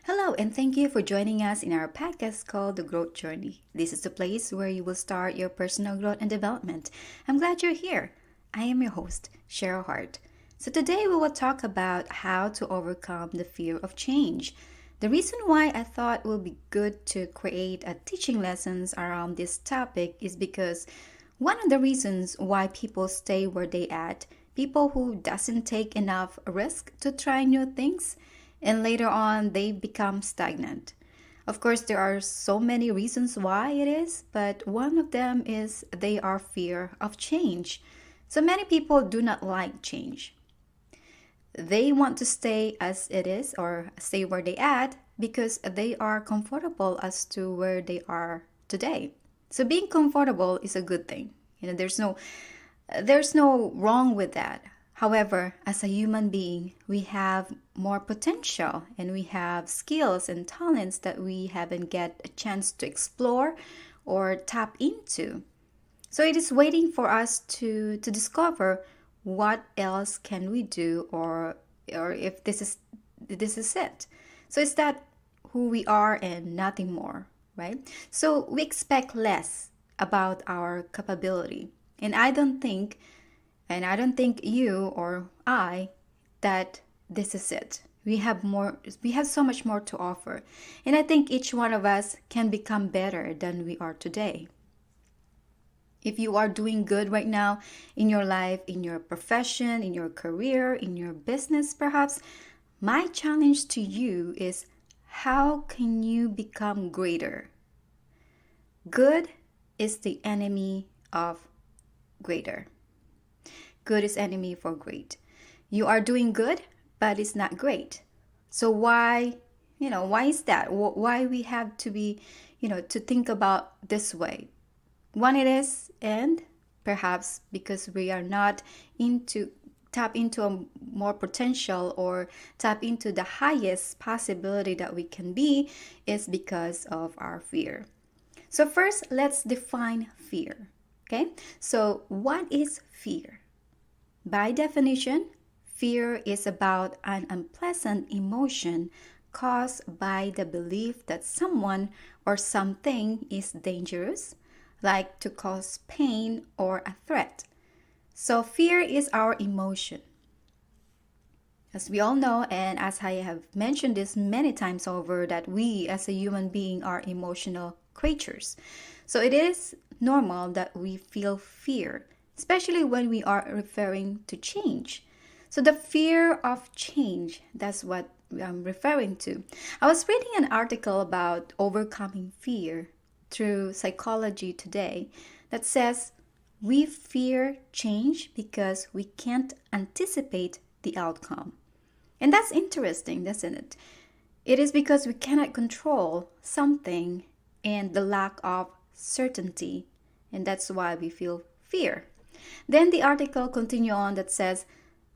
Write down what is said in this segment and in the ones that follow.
Hello, and thank you for joining us in our podcast called The Growth Journey. This is the place where you will start your personal growth and development. I'm glad you're here. I am your host, Cheryl Hart. So, today we will talk about how to overcome the fear of change. The reason why I thought it would be good to create a teaching lessons around this topic is because one of the reasons why people stay where they at, people who doesn't take enough risk to try new things, and later on they become stagnant. Of course, there are so many reasons why it is, but one of them is they are fear of change. So many people do not like change. They want to stay as it is or stay where they at because they are comfortable as to where they are today. So being comfortable is a good thing. There's no wrong with that. However, as a human being, we have more potential and we have skills and talents that we haven't get a chance to explore or tap into. So it is waiting for us to discover what else can we do or if this is it. So it's that who we are and nothing more, right? So we expect less about our capability. And I don't think you or I that this is it. We have so much more to offer. And I think each one of us can become better than we are today. If you are doing good right now in your life, in your profession, in your career, in your business perhaps, my challenge to you is how can you become greater? Good is the enemy of greater. Good is enemy for great. You are doing good, but it's not great. So why is that? Why we have to be, to think about this way? One it is, and perhaps because we are not into tap into a more potential or tap into the highest possibility that we can be is because of our fear. So first, let's define fear. Okay? So what is fear? By definition, fear is about an unpleasant emotion caused by the belief that someone or something is dangerous, like to cause pain or a threat. So, fear is our emotion. As we all know, and as I have mentioned this many times over, that we as a human being are emotional creatures. So, it is normal that we feel fear, especially when we are referring to change. So, the fear of change, that's what I'm referring to. I was reading an article about overcoming fear through Psychology Today that says we fear change because we can't anticipate the outcome. And that's interesting, doesn't it? It is because we cannot control something and the lack of certainty, and that's why we feel fear. Then the article continue on that says,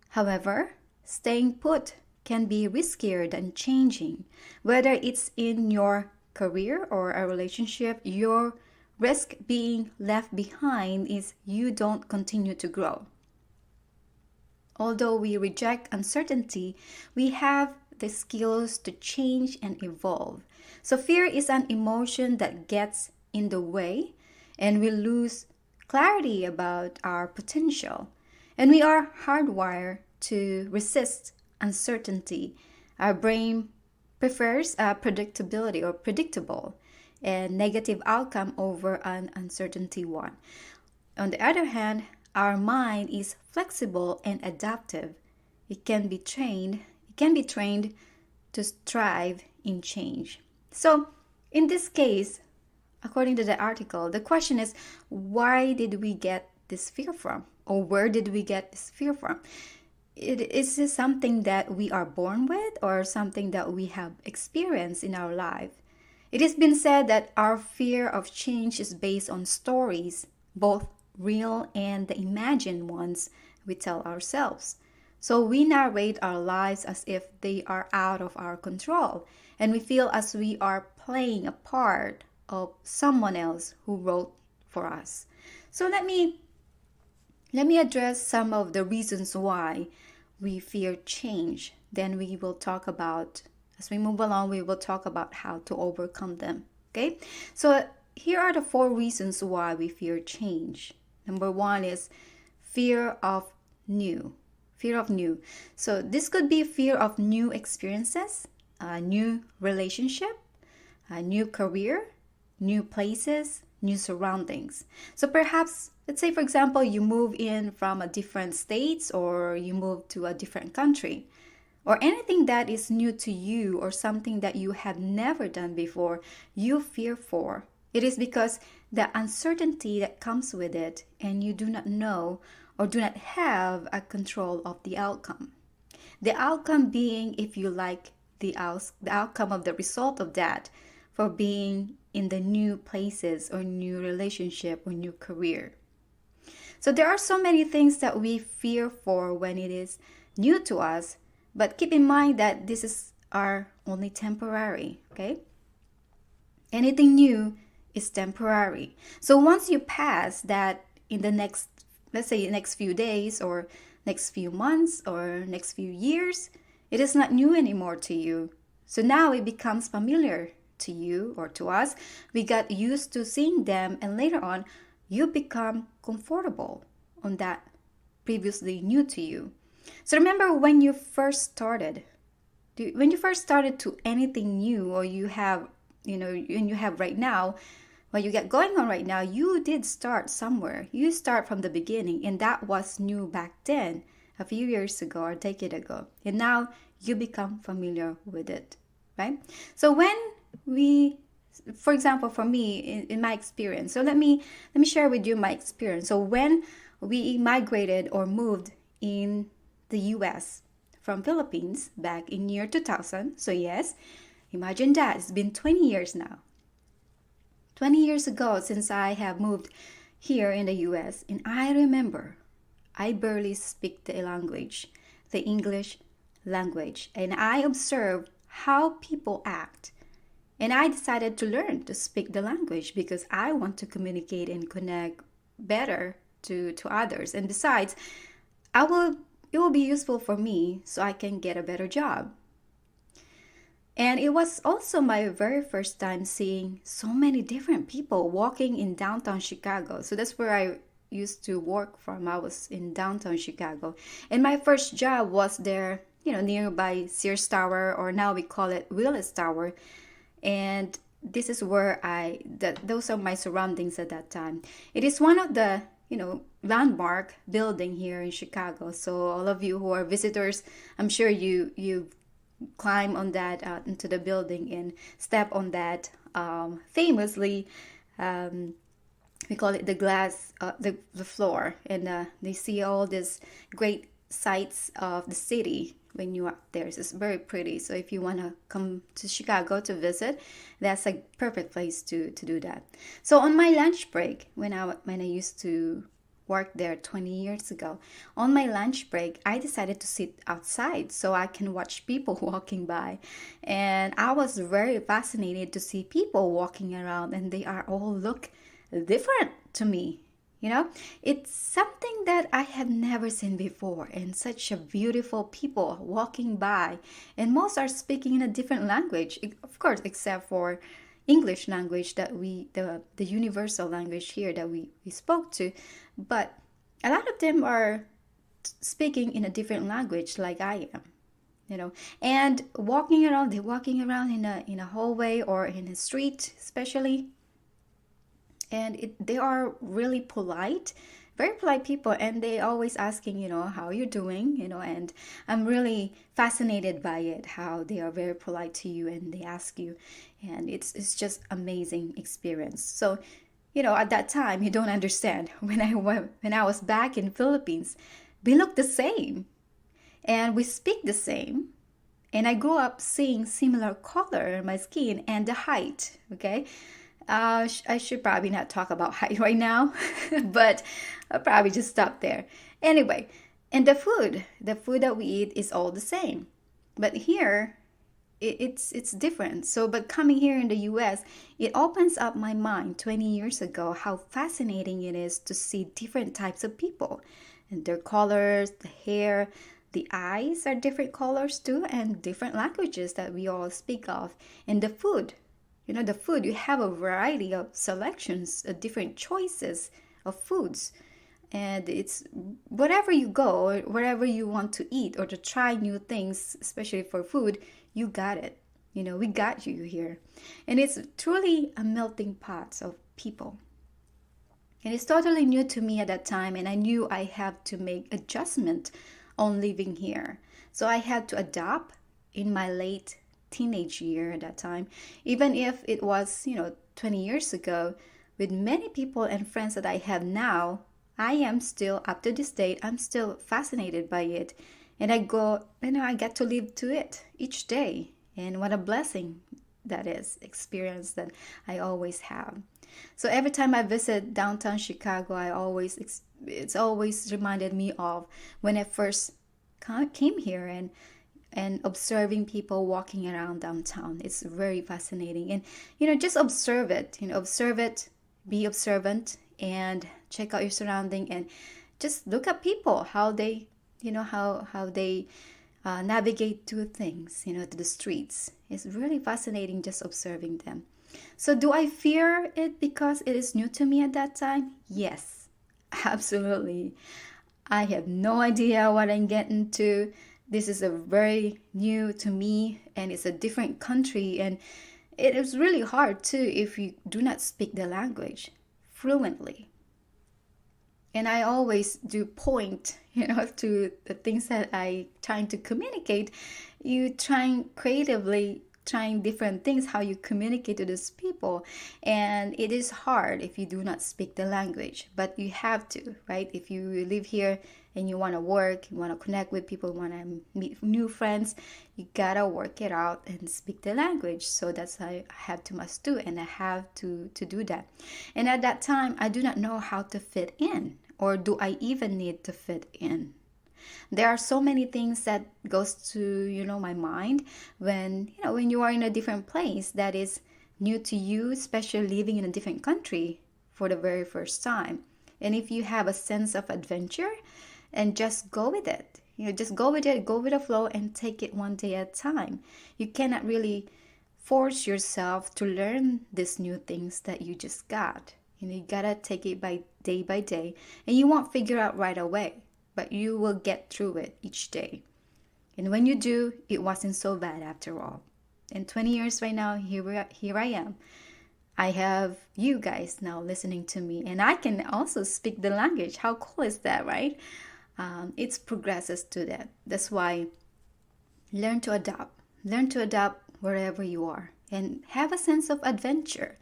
however, staying put can be riskier than changing. Whether it's in your career or a relationship, your risk being left behind is you don't continue to grow. Although we reject uncertainty, we have the skills to change and evolve. So fear is an emotion that gets in the way and we lose clarity about our potential. And we are hardwired to resist uncertainty. Our brain prefers predictability or predictable and negative outcome over an uncertainty one. On the other hand, our mind is flexible and adaptive. It can be trained to thrive in change. So, in this case, according to the article, the question is why did we get this fear from? Or where did we get this fear from? Is this something that we are born with or something that we have experienced in our life? It has been said that our fear of change is based on stories, both real and the imagined ones we tell ourselves. So we narrate our lives as if they are out of our control, and we feel as we are playing a part of someone else who wrote for us. So let me address some of the reasons why we fear change. Then we will talk about As we move along, we will talk about how to overcome them. Okay? So here are the 4 reasons why we fear change. Number 1 is fear of new. Fear of new. So this could be fear of new experiences, a new relationship, a new career, new places, new surroundings. So perhaps, let's say for example, you move in from a different states or you move to a different country, or anything that is new to you or something that you have never done before, you fear for. It is because the uncertainty that comes with it and you do not know or do not have a control of the outcome. The outcome being, if you like, the outcome of the result of that for being in the new places or new relationship or new career. So there are so many things that we fear for when it is new to us, but keep in mind that this is are only temporary, okay? Anything new is temporary. So once you pass that in the next, let's say next few days or next few months or next few years, it is not new anymore to you. So now it becomes familiar to you or to us. We got used to seeing them, and later on, you become comfortable on that previously new to you. So remember when you first started, to anything new, or you have, and you have right now, what you get going on right now, you did start somewhere. You start from the beginning, and that was new back then, a few years ago or a decade ago. And now you become familiar with it, right? So when we, for example, for me, in my experience, so let me share with you my experience. So when we migrated or moved in the US from Philippines back in year 2000, so yes, imagine that, it's been 20 years now. 20 years ago since I have moved here in the US, and I remember I barely speak the language, the English language, and I observed how people act. And I decided to learn to speak the language because I want to communicate and connect better to others. And besides, it will be useful for me so I can get a better job. And it was also my very first time seeing so many different people walking in downtown Chicago. So that's where I used to work from. I was in downtown Chicago. And my first job was there, nearby Sears Tower, or now we call it Willis Tower. And this is where those are my surroundings at that time. It is one of the, landmark building here in Chicago. So all of you who are visitors, I'm sure you climb on that into the building and step on that famously, we call it the glass, the floor, and they see all these great sights of the city when you're up there. So it's very pretty. So if you want to come to Chicago to visit, that's a perfect place to do that. So on my lunch break, when I used to work there 20 years ago, on my lunch break, I decided to sit outside so I can watch people walking by. And I was very fascinated to see people walking around, and they are all look different to me. It's something that I have never seen before, and such a beautiful people walking by, and most are speaking in a different language, of course, except for English language, that the universal language here that we spoke to. But a lot of them are speaking in a different language like I am. And they're walking around in a hallway or in a street especially. And they are really polite, very polite people, and they always asking, how you're doing, and I'm really fascinated by it, how they are very polite to you and they ask you, and it's just amazing experience. So, at that time, you don't understand. When I was back in Philippines, we look the same, and we speak the same, and I grew up seeing similar color in my skin and the height, okay? I should probably not talk about height right now, but I'll probably just stop there. Anyway, and the food that we eat is all the same. But here, it's different. So, but coming here in the US, it opens up my mind 20 years ago how fascinating it is to see different types of people and their colors, the hair, The eyes are different colors too, and different languages that we all speak of. And the food, the food, you have a variety of selections, different choices of foods. And it's wherever you go, or wherever you want to eat or to try new things, especially for food, you got it. We got you here. And it's truly a melting pot of people. And it's totally new to me at that time, and I knew I had to make adjustment on living here. So I had to adapt in my late teenage year at that time, even if it was, 20 years ago. With many people and friends that I have now, I am still, up to this date, I'm still fascinated by it. And I get to live to it each day. And what a blessing that is, experience that I always have. So every time I visit downtown Chicago, it's always reminded me of when I first came here, and observing people walking around downtown. It's very fascinating. And just observe it. Observe it, be observant, and check out your surrounding, and just look at people, how they how they navigate through things, to the streets. It's really fascinating just observing them. So do I fear it because it is new to me at that time? Yes, absolutely. I have no idea what I'm getting to. This is a very new to me, and it's a different country, and it is really hard too if you do not speak the language fluently. And I always do point, to the things that I trying to communicate. You trying creatively trying different things, how you communicate to these people. And it is hard if you do not speak the language, but you have to, right? If you live here and you want to work, you want to connect with people, you want to meet new friends, you gotta work it out and speak the language. So that's how I have to must do, and I have to do that. And at that time, I do not know how to fit in, or do I even need to fit in? There are so many things that goes to my mind when you are in a different place that is new to you, especially living in a different country for the very first time. And if you have a sense of adventure, and just go with it, just go with it, go with the flow, and take it one day at a time. You cannot really force yourself to learn these new things that you just got. You gotta take it by day, and you won't figure out right away, but you will get through it each day. And when you do, it wasn't so bad after all. In 20 years right now, here I am. I have you guys now listening to me, and I can also speak the language. How cool is that, right? It's progresses to that. That's why learn to adapt. Learn to adapt wherever you are, and have a sense of adventure.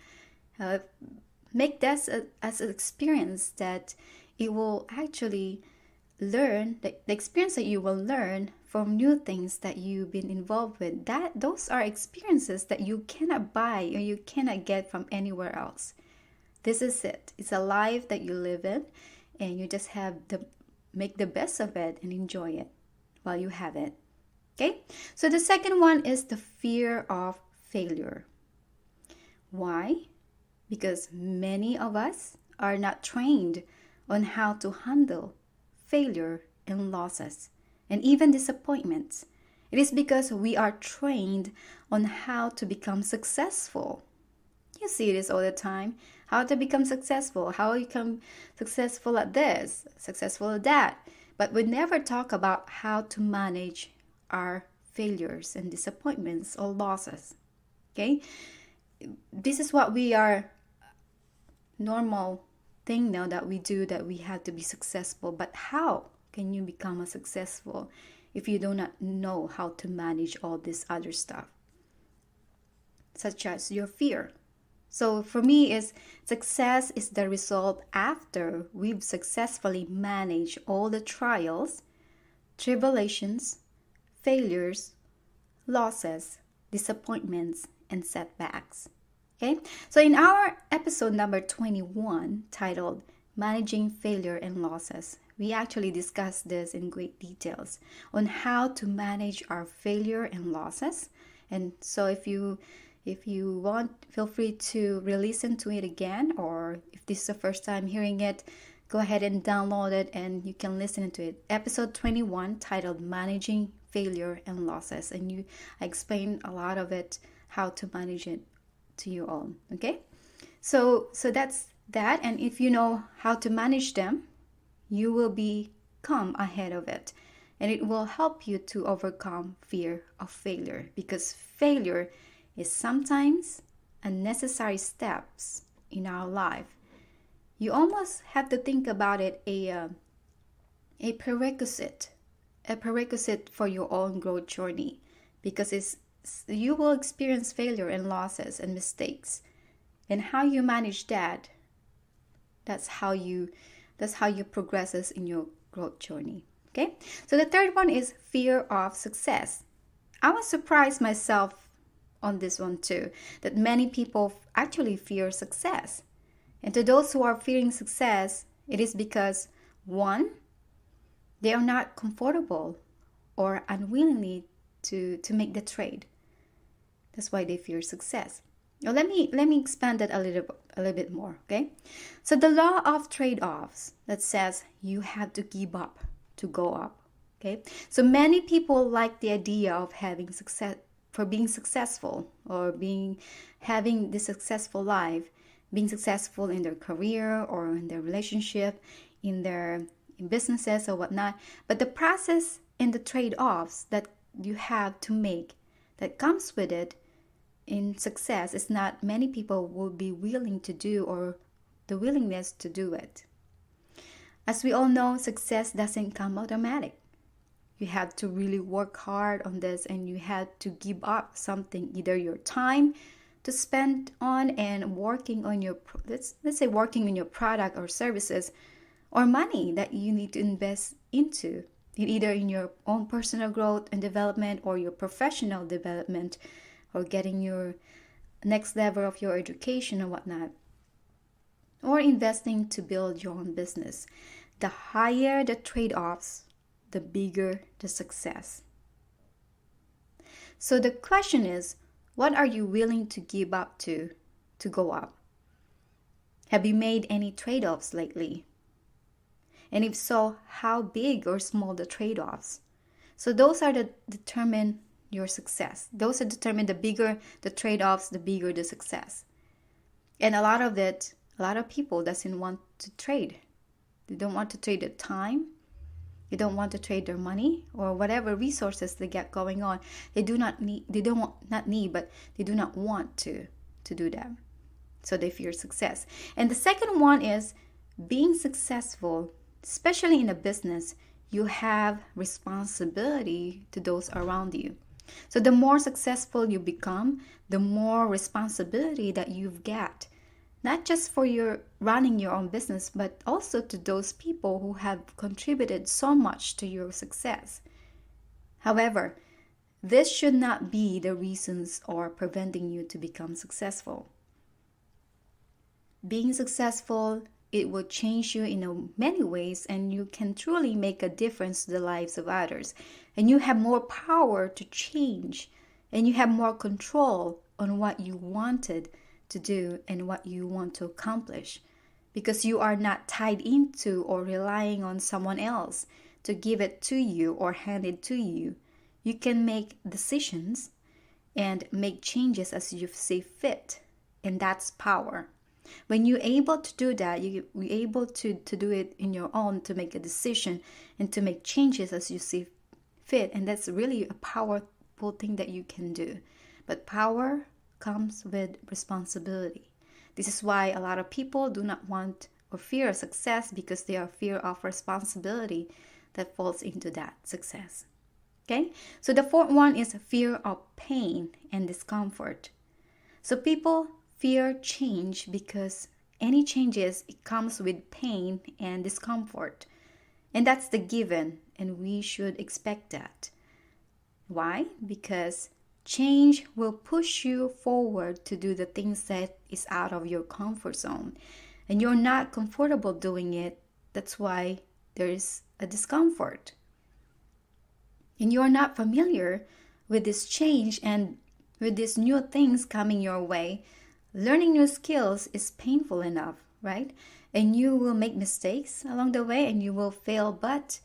Make this as an experience that it will actually learn, the experience that you will learn from new things that you've been involved with. Those are experiences that you cannot buy or you cannot get from anywhere else. This is it. It's a life that you live in, and you just have to make the best of it and enjoy it while you have it. Okay? So the second one is the fear of failure. Why? Because many of us are not trained on how to handle failure and losses, and even disappointments. It is because we are trained on how to become successful. You see this all the time. How to become successful, how you become successful at this, successful at that. But we never talk about how to manage our failures and disappointments or losses. Okay? This is what we are normal thing now that we do, that we have to be successful. But how can you become a successful if you do not know how to manage all this other stuff, such as your fear? So for me, is success is the result after we've successfully managed all the trials, tribulations, failures, losses, disappointments, and setbacks. Okay, so in our episode number 21, titled Managing Failure and Losses, we actually discussed this in great details on how to manage our failure and losses. And so if you want, feel free to re-listen to it again, or if this is the first time hearing it, Go ahead and download it and you can listen to it. Episode 21 titled Managing Failure and Losses. And I explain a lot of it, how to manage it to you all. Okay? So that's that. And if you know how to manage them, you will become ahead of it. And it will help you to overcome fear of failure, because failure is sometimes unnecessary steps in our life. You almost have to think about it a prerequisite for your own growth journey, because you will experience failure and losses and mistakes, and how you manage that. That's how you progresses in your growth journey. Okay, so the third one is fear of success. I was surprised myself on this one too, that many people actually fear success. And to those who are fearing success, it is because, one, they are not comfortable or unwillingly to make the trade. That's why they fear success. Now let me expand that a little bit more, okay? So the law of trade-offs that says you have to give up to go up, okay? So many people like the idea of having success, for being successful, or having this successful life, being successful in their career or in their relationship, in businesses or whatnot. But the process and the trade-offs that you have to make that comes with it in success is not many people will be willing to do, or the willingness to do it. As we all know, success doesn't come automatic. You have to really work hard on this, and you have to give up something, either your time to spend on and working on your, let's say working on your product or services, or money that you need to invest into, either in your own personal growth and development, or your professional development, or getting your next level of your education or whatnot, or investing to build your own business. The higher the trade-offs, the bigger the success. So the question is, what are you willing to give up to go up? Have you made any trade-offs lately? And if so, how big or small the trade-offs? So those are that determine your success. Those are determine the bigger the trade-offs, the bigger the success. And a lot of people doesn't want to trade. They don't want to trade their time. They don't want to trade their money or whatever resources they get going on. They do not want to do that. So they fear success. And the second one is being successful, especially in a business. You have responsibility to those around you. So the more successful you become, the more responsibility that you've got. Not just for your running your own business, but also to those people who have contributed so much to your success. However, this should not be the reasons or preventing you to become successful. Being successful, it will change you in many ways, and you can truly make a difference to the lives of others. And you have more power to change, and you have more control on what you wanted to do and what you want to accomplish, because you are not tied into or relying on someone else to give it to you or hand it to you. You can make decisions and make changes as you see fit, and that's power. When you're able to do that, you're able to do it in your own, to make a decision and to make changes as you see fit, and that's really a powerful thing that you can do. But power comes with responsibility. This is why a lot of people do not want or fear success, because they are fear of responsibility that falls into that success. Okay? So the fourth one is fear of pain and discomfort. So people fear change because any changes, it comes with pain and discomfort. And that's the given, and we should expect that. Why? Because change will push you forward to do the things that is out of your comfort zone. And you're not comfortable doing it. That's why there is a discomfort. And you're not familiar with this change and with these new things coming your way. Learning new skills is painful enough, right? And you will make mistakes along the way and you will fail, but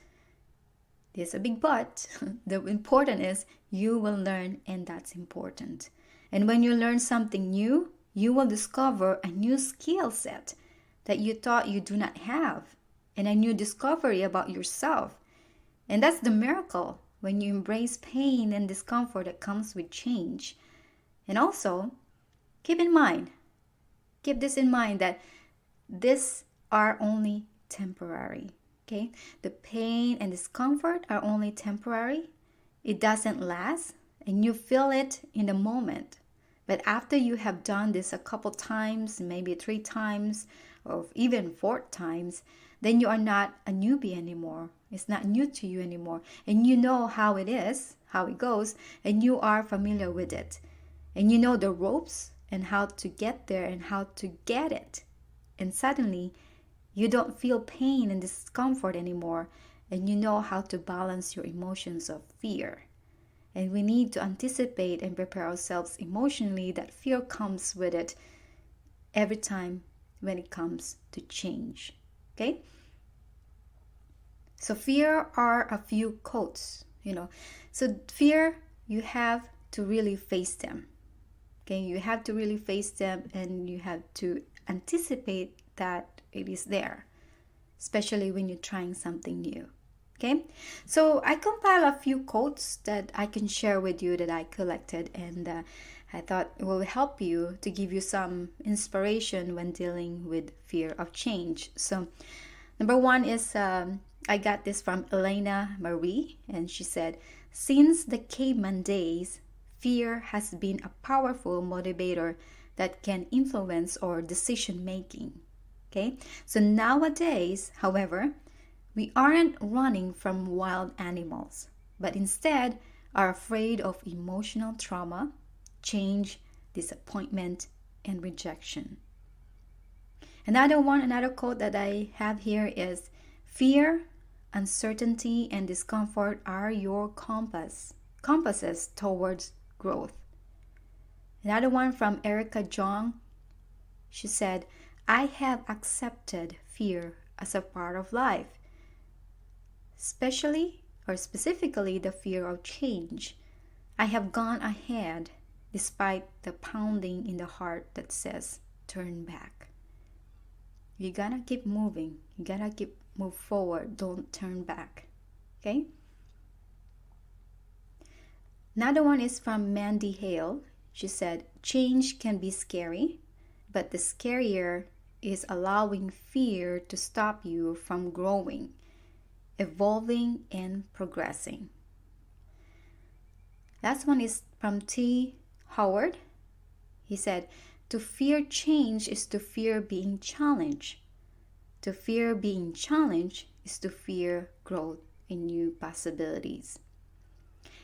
there's a big but. The important is you will learn, and that's important. And when you learn something new, you will discover a new skill set that you thought you do not have, and a new discovery about yourself. And that's the miracle when you embrace pain and discomfort that comes with change. And also, keep this in mind that these are only temporary. Okay? The pain and discomfort are only temporary. It doesn't last, and you feel it in the moment. But after you have done this a couple times, maybe 3 times, or even 4 times, then you are not a newbie anymore. It's not new to you anymore. And you know how it is, how it goes, and you are familiar with it. And you know the ropes and how to get there and how to get it. And suddenly, you don't feel pain and discomfort anymore, and you know how to balance your emotions of fear. And we need to anticipate and prepare ourselves emotionally that fear comes with it every time when it comes to change. Okay? So fear are a few quotes, So fear, you have to really face them. Okay? You have to really face them, and you have to anticipate that it is there, especially when you're trying something new. Okay, so I compile a few quotes that I can share with you that I collected, and I thought it will help you to give you some inspiration when dealing with fear of change. So number one is I got this from Elena Marie, and she said, "Since the caveman days, fear has been a powerful motivator that can influence our decision making." Okay, so nowadays, however, we aren't running from wild animals, but instead are afraid of emotional trauma, change, disappointment, and rejection. Another quote that I have here is, "Fear, uncertainty, and discomfort are your compasses towards growth." Another one from Erica Jong. She said, "I have accepted fear as a part of life, specifically the fear of change. I have gone ahead despite the pounding in the heart that says, turn back." You gotta keep moving. You gotta move forward. Don't turn back. Okay? Another one is from Mandy Hale. She said, "Change can be scary, but the scarier is allowing fear to stop you from growing, evolving, and progressing." Last one is from T. Howard. He said, "To fear change is to fear being challenged. To fear being challenged is to fear growth and new possibilities."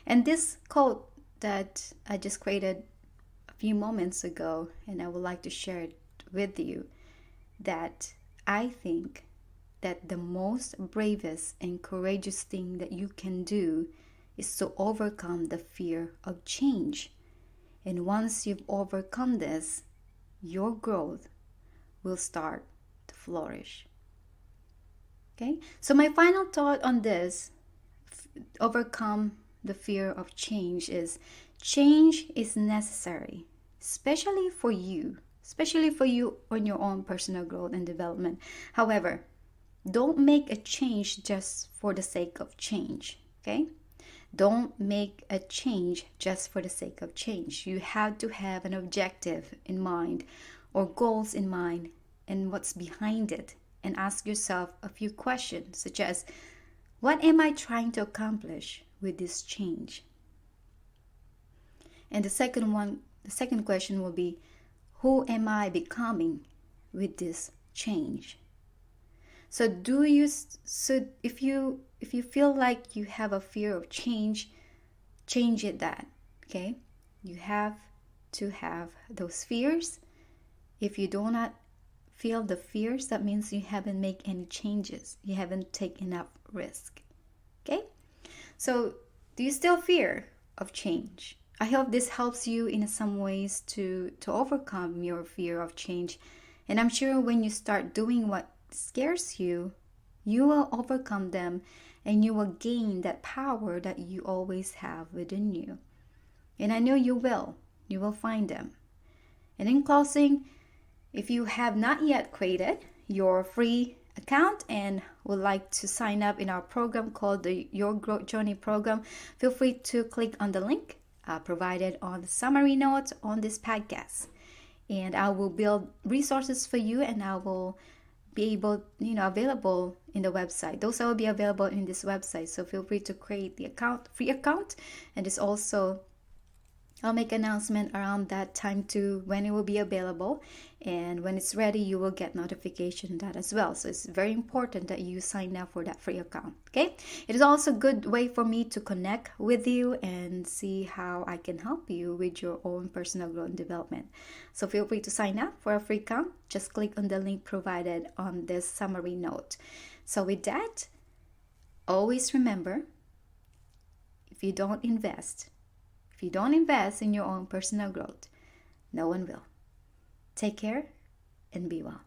And this quote that I just created a few moments ago, and I would like to share it with you, that I think that the most bravest and courageous thing that you can do is to overcome the fear of change. And once you've overcome this, your growth will start to flourish. Okay? So my final thought on this, overcome the fear of change, is change is necessary, especially for you on your own personal growth and development. However, don't make a change just for the sake of change, okay? Don't make a change just for the sake of change. You have to have an objective in mind or goals in mind and what's behind it, and ask yourself a few questions such as, what am I trying to accomplish with this change? And the second question will be, who am I becoming with this change? So if you feel like you have a fear of change it that, okay? You have to have those fears. If you do not feel the fears, that means you haven't made any changes. You haven't taken enough risk. Okay? So, do you still fear of change? I hope this helps you in some ways to overcome your fear of change. And I'm sure when you start doing what scares you, you will overcome them and you will gain that power that you always have within you. And I know you will. You will find them. And in closing, if you have not yet created your free account and would like to sign up in our program called the Your Growth Journey program, feel free to click on the link provided on the summary notes on this podcast. And I will build resources for you, and I will be able, available in the website. Those will be available in this website. So feel free to create the free account. And it's also, I'll make announcement around that time too, when it will be available, and when it's ready you will get notification of that as well. So it's very important that you sign up for that free account. Okay, it is also a good way for me to connect with you and see how I can help you with your own personal growth and development. So feel free to sign up for a free account. Just click on the link provided on this summary note. So with that, always remember, if you don't invest in your own personal growth, no one will. Take care and be well.